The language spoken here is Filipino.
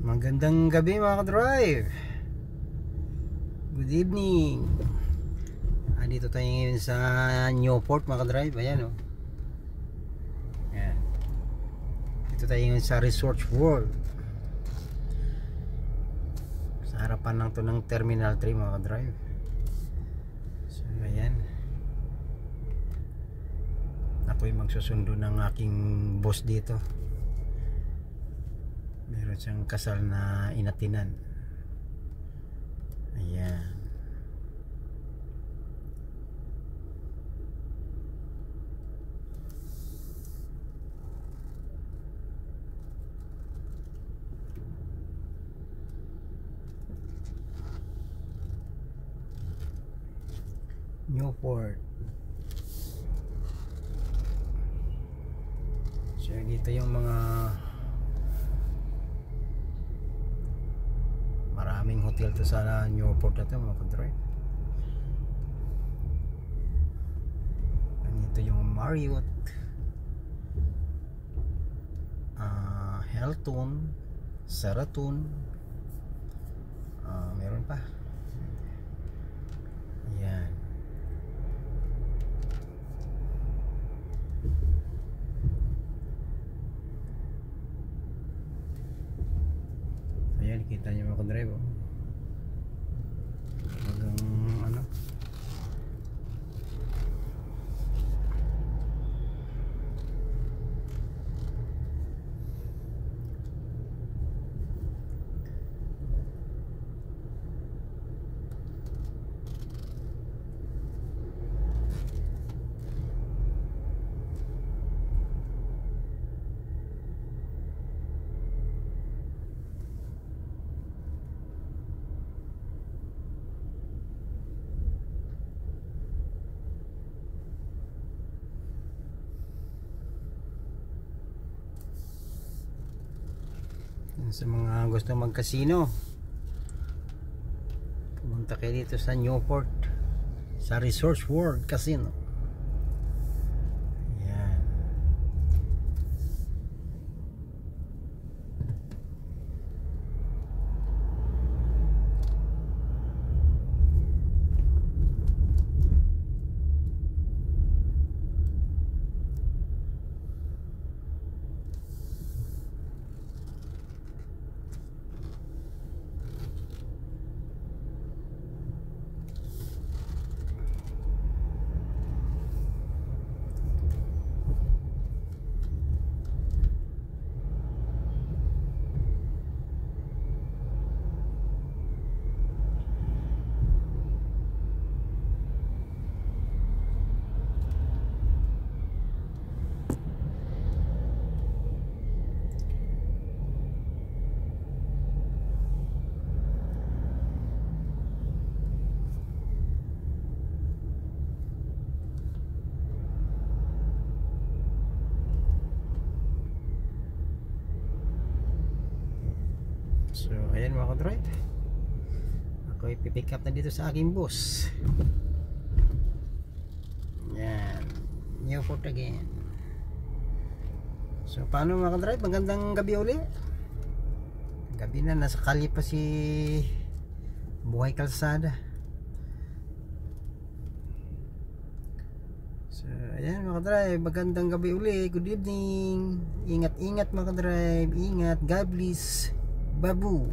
Magandang gabi mga ka-drive. Good evening. Andito tayo ngayon sa Newport mga ka-drive. Ayan o. Ayan. Dito tayo ngayon sa Resorts World. Sa harapan lang to ng Terminal 3 mga ka-drive. So ayan. Ako'y magsusundo ng aking boss dito. Meron siyang kasal na inatinan. Ayan. Newport. So dito yung mga maraming hotel to sa Newport na ito mga ka-drive. Dito yung Marriott, Hilton, Sheraton, meron pa. Ayan. Ayan, kita nyo mga ka-drive oh. Hanggang ano. Sa mga gusto mag-casino, pumunta kayo dito sa Newport, sa Resorts World Casino. Ayan. So ayan mga ka-drive, ako ipipick up na dito sa aking boss. Yan, Newport again. So paano mga ka-drive, magandang gabi uli. Gabi na, nasa kalye pa si Buhay Kalsada. So ayan mga ka-drive, magandang gabi uli. Good evening. Ingat-ingat mga ka-drive. Ingat, God bless. Babu.